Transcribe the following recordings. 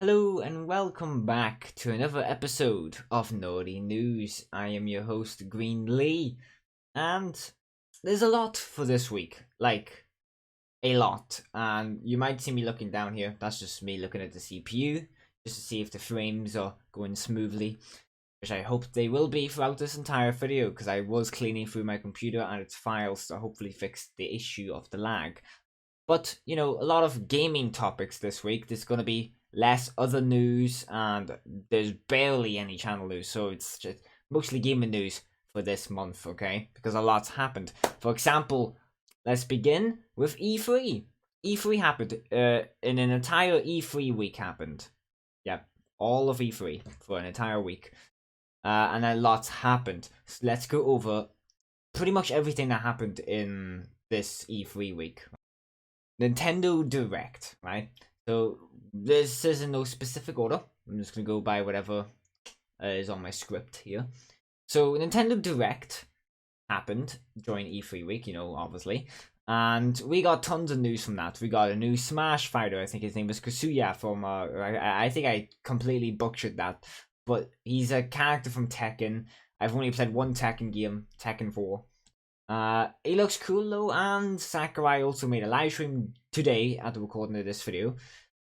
Hello and welcome back to another episode of Naughty News. I am your host GreenLee, and there's a lot for this week, like a lot. And you might see me looking down here. That's just me looking at the CPU, just to see if the frames are going smoothly, which I hope they will be throughout this entire video, because I was cleaning through my computer and its files to hopefully fix the issue of the lag. But, a lot of gaming topics this week. There's going to be less other news, and there's barely any channel news, so it's just mostly gaming news for this month, okay? Because a lot's happened. For example, let's begin with E3. E3 happened, in an entire E3 week happened. Yep, all of E3 for an entire week. And a lot's happened. So let's go over pretty much everything that happened in this E3 week. Nintendo Direct, right? So this is in no specific order. I'm just gonna go by whatever is on my script here. So Nintendo Direct happened during E3 week, obviously. And we got tons of news from that. We got a new Smash fighter. I think his name is Kasuya from, I think I completely butchered that. But he's a character from Tekken. I've only played one Tekken game, Tekken 4. He looks cool though, and Sakurai also made a live stream today at the recording of this video,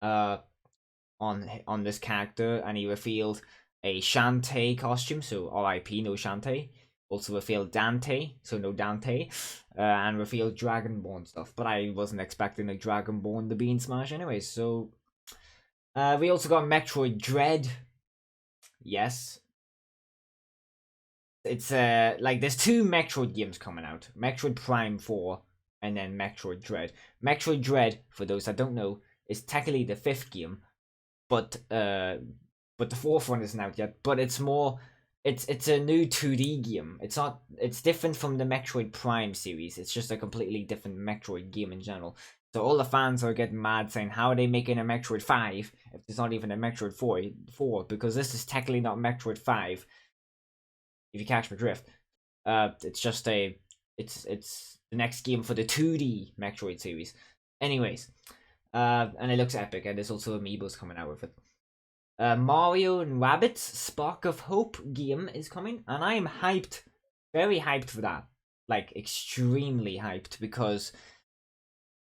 on this character, and he revealed a Shantae costume, so R.I.P. no Shantae. Also revealed Dante, so no Dante, and revealed Dragonborn stuff. But I wasn't expecting a Dragonborn to be in Smash anyway. So, we also got Metroid Dread. Yes. It's like there's two Metroid games coming out. Metroid Prime 4 and then Metroid Dread. Metroid Dread, for those that don't know, is technically the fifth game, but the fourth one isn't out yet. But it's more, it's a new 2D game. It's different from the Metroid Prime series. It's just a completely different Metroid game in general. So all the fans are getting mad saying, how are they making a Metroid 5 if there's not even a Metroid 4? Because this is technically not Metroid 5. If you catch my drift, it's just it's the next game for the 2D Metroid series. Anyways, and it looks epic, and there's also amiibos coming out with it. Mario and Rabbids Spark of Hope game is coming, and I am hyped, very hyped for that. Like, extremely hyped, because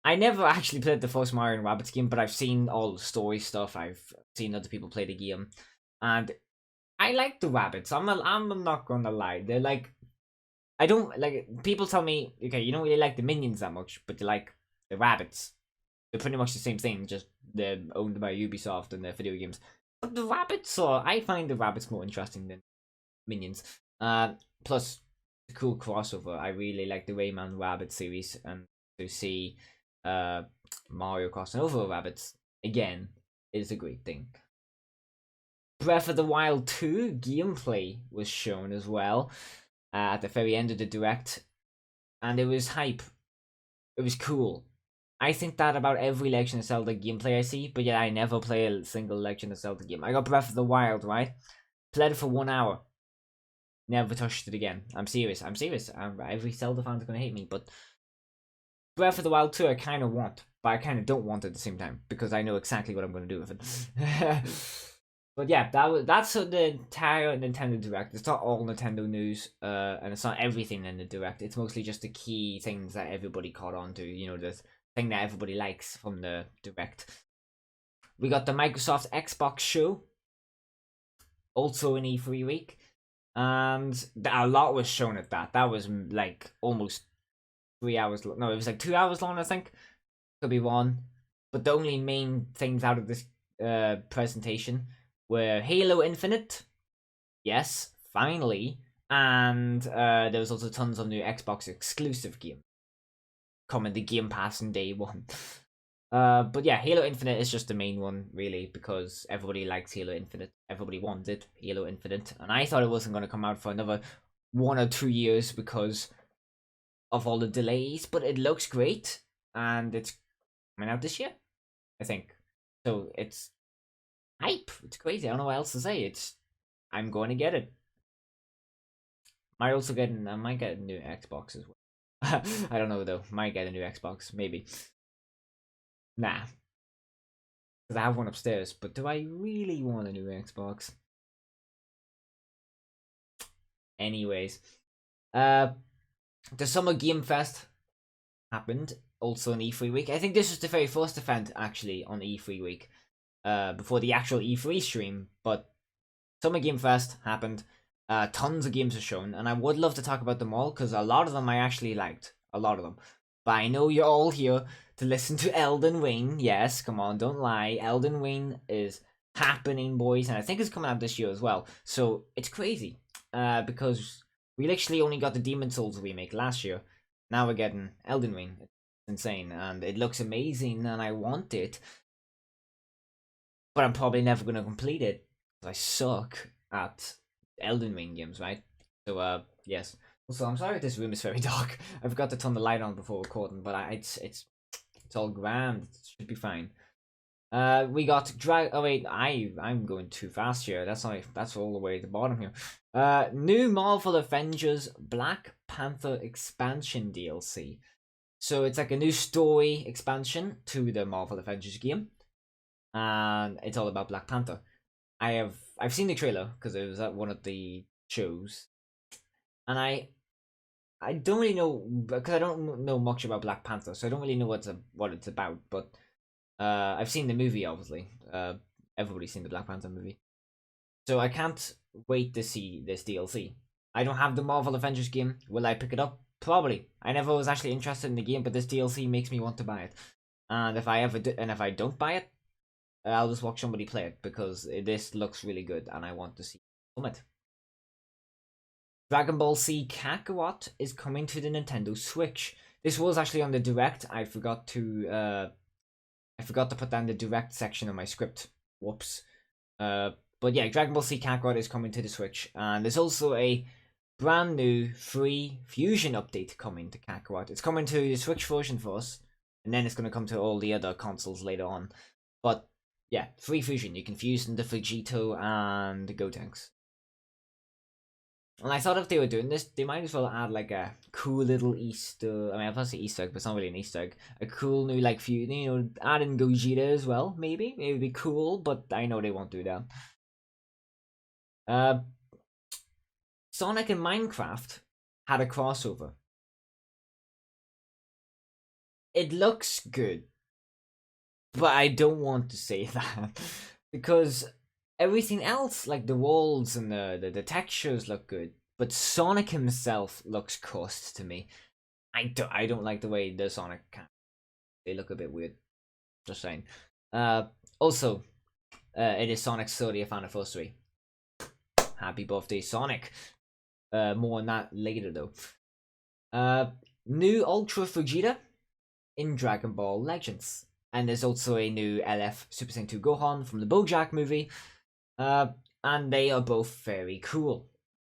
I never actually played the first Mario and Rabbids game, but I've seen all the story stuff, I've seen other people play the game, and I like the rabbits. I'm not gonna lie. They're like, I don't like. People tell me, okay, you don't really like the minions that much, but you like the rabbits. They're pretty much the same thing, just they're owned by Ubisoft and their video games. But the rabbits I find the rabbits more interesting than minions. Plus the cool crossover. I really like the Rayman Rabbit series, and to see Mario crossing over rabbits again is a great thing. Breath of the Wild 2 gameplay was shown as well at the very end of the direct, and it was hype. It was cool. I think that about every Legend of Zelda gameplay I see, but yet I never play a single Legend of Zelda game. I got Breath of the Wild, right? Played it for 1 hour. Never touched it again. I'm serious. Every Zelda fan's gonna hate me, but Breath of the Wild 2 I kind of want, but I kind of don't want at the same time, because I know exactly what I'm gonna do with it. But yeah, that's the entire Nintendo Direct. It's not all Nintendo news, and it's not everything in the Direct. It's mostly just the key things that everybody caught on to, the thing that everybody likes from the Direct. We got the Microsoft Xbox show, also in E3 week, and a lot was shown at that. That was like almost 3 hours long. No, it was like 2 hours long, I think. Could be one. But the only main things out of this presentation were Halo Infinite, yes, finally, and there was also tons of new Xbox exclusive games coming to Game Pass in day one. But yeah, Halo Infinite is just the main one, really, because everybody likes Halo Infinite. Everybody wanted Halo Infinite, and I thought it wasn't going to come out for another 1 or 2 years because of all the delays, but it looks great, and it's coming out this year, I think. So it's hype. It's crazy. I don't know what else to say. I'm going to get it. I might get a new Xbox as well. I don't know though. Might get a new Xbox, maybe. Nah. because I have one upstairs. But do I really want a new Xbox? Anyways, the Summer Game Fest happened also on E3 week. I think this was the very first event actually on E3 week, before the actual E3 stream. But Summer Game Fest happened. Tons of games are shown, and I would love to talk about them all because a lot of them I actually liked. A lot of them. But I know you're all here to listen to Elden Wing. Yes, come on, don't lie. Elden Wing is happening, boys, and I think it's coming out this year as well. So it's crazy, because we literally only got the Demon Souls remake last year. Now we're getting Elden Ring. It's insane, and it looks amazing, and I want it. But I'm probably never gonna complete it because I suck at Elden Ring games, right? So yes. Also, I'm sorry if this room is very dark. I forgot to turn the light on before recording, but it's all grand. It should be fine. We got Oh wait, I'm going too fast here. That's all the way at the bottom here. New Marvel Avengers Black Panther expansion DLC. So it's like a new story expansion to the Marvel Avengers game, and it's all about Black Panther. I've seen the trailer because it was at one of the shows, and I don't really know because I don't know much about Black Panther, so I don't really know what it's about. But I've seen the movie, obviously. Everybody's seen the Black Panther movie, so I can't wait to see this DLC. I don't have the Marvel Avengers game. Will I pick it up? Probably. I never was actually interested in the game, but this DLC makes me want to buy it. And if I don't buy it, I'll just watch somebody play it because this looks really good, and I want to see it. Dragon Ball Z Kakarot is coming to the Nintendo Switch. This was actually on the Direct. I forgot to put down the Direct section of my script. Whoops. But yeah, Dragon Ball Z Kakarot is coming to the Switch, and there's also a brand new free Fusion update coming to Kakarot. It's coming to the Switch version first, and then it's going to come to all the other consoles later on. But yeah, free Fusion. You can fuse into Vegito and Gotenks. And I thought if they were doing this, they might as well add like a cool little Easter. I mean, I was say Easter egg, but it's not really an Easter egg. A cool new like fusion, add in Gogeta as well. Maybe it would be cool, but I know they won't do that. Sonic and Minecraft had a crossover. It looks good, but I don't want to say that because everything else, like the walls and the textures, look good. But Sonic himself looks cursed to me. I don't like the way the Sonic they look a bit weird. Just saying. Also, it is Sonic's 30th anniversary. Happy birthday, Sonic. More on that later though. New Ultra Vegeta in Dragon Ball Legends. And there's also a new LF Super Saiyan 2 Gohan from the BoJack movie. And they are both very cool.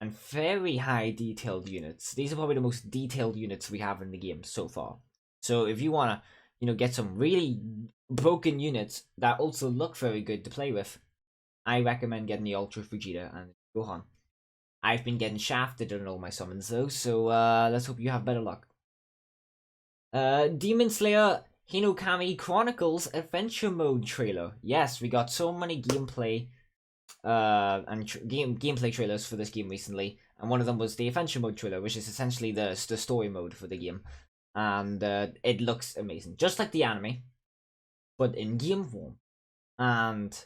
And very high detailed units. These are probably the most detailed units we have in the game so far. So if you want to, get some really broken units that also look very good to play with, I recommend getting the Ultra Vegeta and Gohan. I've been getting shafted on all my summons though, so let's hope you have better luck. Demon Slayer Hinokami Chronicles Adventure Mode trailer. Yes, we got so many gameplay and gameplay trailers for this game recently, and one of them was the Adventure Mode trailer, which is essentially the story mode for the game, and it looks amazing, just like the anime, but in game form. And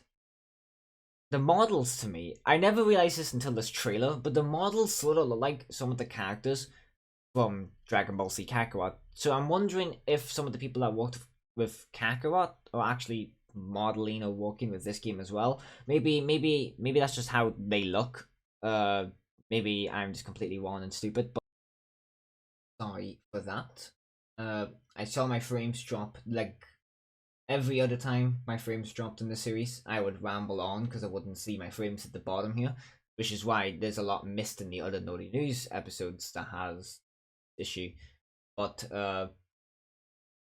the models, to me, I never realized this until this trailer, but the models sort of look like some of the characters from Dragon Ball Z Kakarot. So I'm wondering if some of the people that worked with Kakarot are actually modeling or working with this game as well. Maybe that's just how they look. Maybe I'm just completely wrong and stupid, but sorry for that. I saw my frames drop like every other time my frames dropped in the series. I would ramble on because I wouldn't see my frames at the bottom here, which is why there's a lot missed in the other Naughty News episodes that has issue. But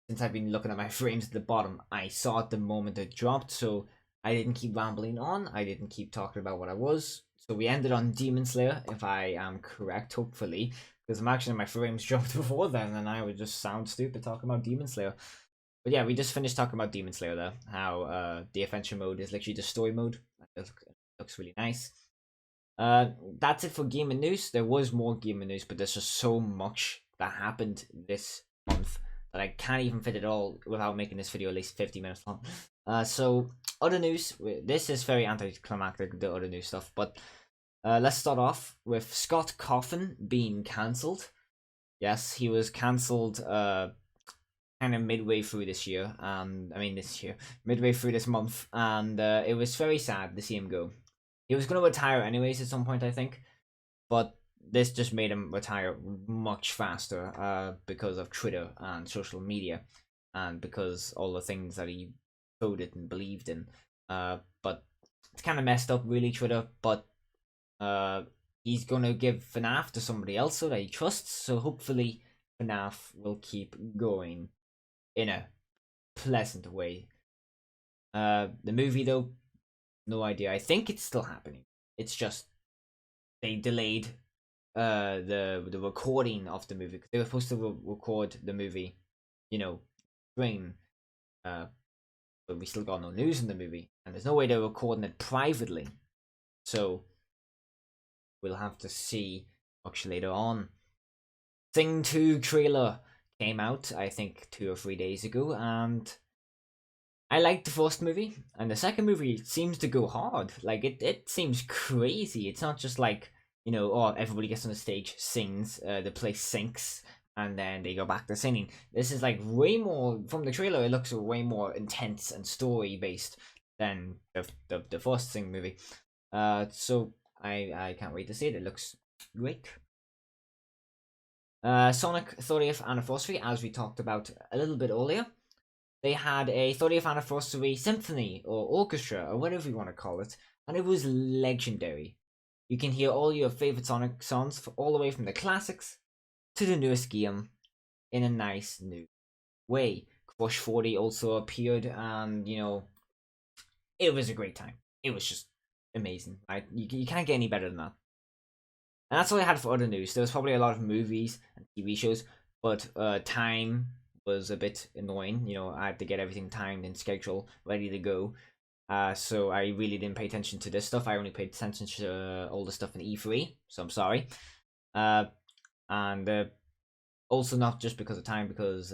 since I've been looking at my frames at the bottom, I saw it the moment it dropped, so I didn't keep rambling on. I didn't keep talking about what I was. So we ended on Demon Slayer, if I am correct, hopefully. Because I'm actually my frames dropped before then, and I would just sound stupid talking about Demon Slayer. But yeah, we just finished talking about Demon Slayer there. How the adventure mode is literally the story mode. It looks really nice. That's it for gaming news. There was more gaming news, but there's just so much that happened this month that I can't even fit it all without making this video at least 50 minutes long. So other news. This is very anticlimactic, the other news stuff. But let's start off with Scott Coffin being cancelled. Yes, he was cancelled kind of midway through this year, midway through this month, and it was very sad to see him go. He was going to retire anyways at some point, I think, but this just made him retire much faster because of Twitter and social media, and because all the things that he voted and believed in. But it's kind of messed up, really, Twitter, but he's going to give FNAF to somebody else so that he trusts, so hopefully FNAF will keep going in a pleasant way. The movie, though, no idea. I think it's still happening. It's just they delayed the recording of the movie, because they were supposed to record the movie, spring, but we still got no news in the movie, and there's no way they're recording it privately, so we'll have to see much later on. Sing 2 trailer came out, I think 2 or 3 days ago, and I liked the first movie, and the second movie seems to go hard. Like, it seems crazy. It's not just like, everybody gets on the stage, sings, the place sinks, and then they go back to singing. This is like way more, from the trailer, it looks way more intense and story-based than the first Sing movie. So I can't wait to see it. It looks great. Sonic 30th anniversary, as we talked about a little bit earlier. They had a 30th anniversary symphony or orchestra or whatever you want to call it, and it was legendary. You can hear all your favorite Sonic songs all the way from the classics to the newest game in a nice new way. Crush 40 also appeared, and it was a great time. It was just amazing. You can't get any better than that. And that's all I had for other news. There was probably a lot of movies and TV shows, but time was a bit annoying. I had to get everything timed and scheduled, ready to go. So I really didn't pay attention to this stuff. I only paid attention to all the stuff in E3, so I'm sorry. And also not just because of time, because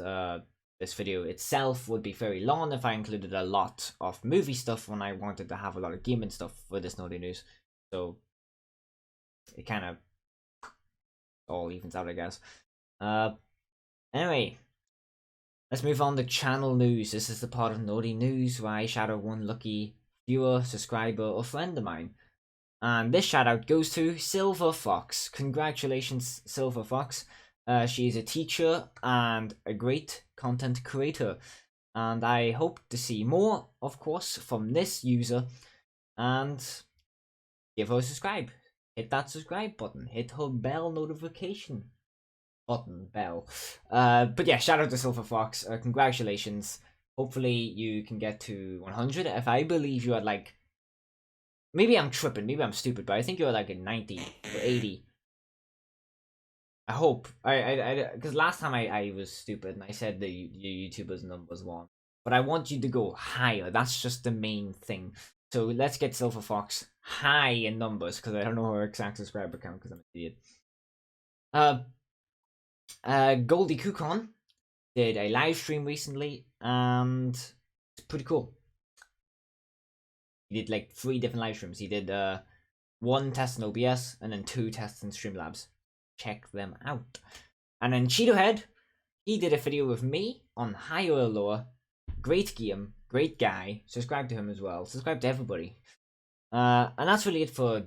this video itself would be very long if I included a lot of movie stuff when I wanted to have a lot of gaming stuff for this naughty news. So it kind of all evens out, I guess. Anyway, let's move on to channel news. This is the part of naughty news where I shout out one lucky viewer, subscriber, or friend of mine. And this shout out goes to Silver Fox. Congratulations, Silver Fox. She's a teacher and a great content creator. And I hope to see more, of course, from this user. And give her a subscribe. Hit that subscribe button. Hit her bell notification button. But yeah, shout out to Silver Fox. Congratulations. Hopefully you can get to 100. If I believe you at like, maybe I'm tripping, maybe I'm stupid, but I think you're like at 90 or 80. I hope. Because last time I was stupid and I said the YouTuber's number was 1. But I want you to go higher. That's just the main thing. So let's get Silver Fox high in numbers, because I don't know her exact subscriber count because I'm an idiot. Goldie Kukon did a live stream recently, and it's pretty cool. He did like 3 different live streams. He did 1 test in OBS and then 2 tests in Streamlabs. Check them out. And then Cheeto Head, he did a video with me on Higher or Lower. Great game, great guy. Subscribe to him as well. Subscribe to everybody. And that's really it for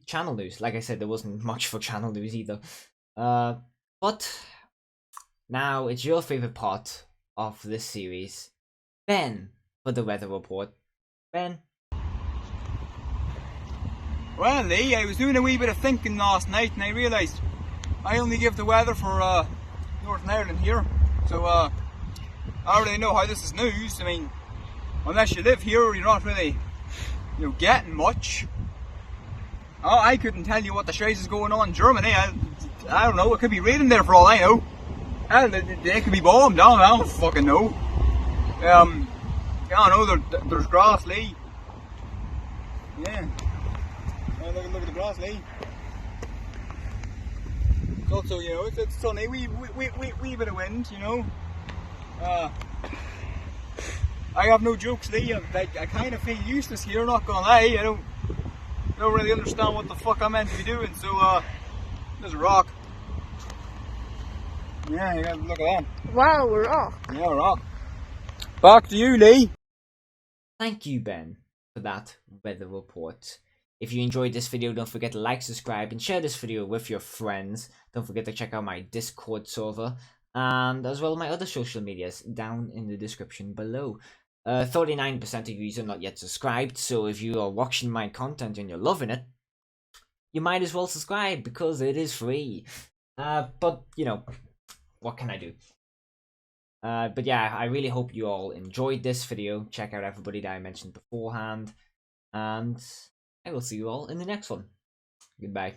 channel news. Like I said, there wasn't much for channel news either. But now it's your favorite part of this series. Ben, for the weather report. Ben? Well, Lee, I was doing a wee bit of thinking last night and I realised I only give the weather for Northern Ireland here. So I already know how this is news. I mean, unless you live here, you're not really, getting much. Oh, I couldn't tell you what the scheiss is going on in Germany. I don't know. It could be raining there for all I know. Hell, they could be bombed. I don't fucking know. Yeah, I know there's grass, Lee. Yeah. Look at the grass, Lee. It's also, you know, it's sunny. We bit of wind, you know. I have no jokes, Lee. I kind of feel useless here. Not gonna lie. I don't really understand what the fuck I'm meant to be doing. So there's a rock. Yeah, you gotta look at that. Wow, we're off. Yeah, a rock. Back to you, Lee. Thank you, Ben, for that weather report. If you enjoyed this video, don't forget to like, subscribe, and share this video with your friends. Don't forget to check out my Discord server, and as well my other social medias down in the description below. 39% of you are not yet subscribed, so if you are watching my content and you're loving it, you might as well subscribe, because it is free. But, you know, what can I do? But yeah, I really hope you all enjoyed this video. Check out everybody that I mentioned beforehand, and I will see you all in the next one. Goodbye.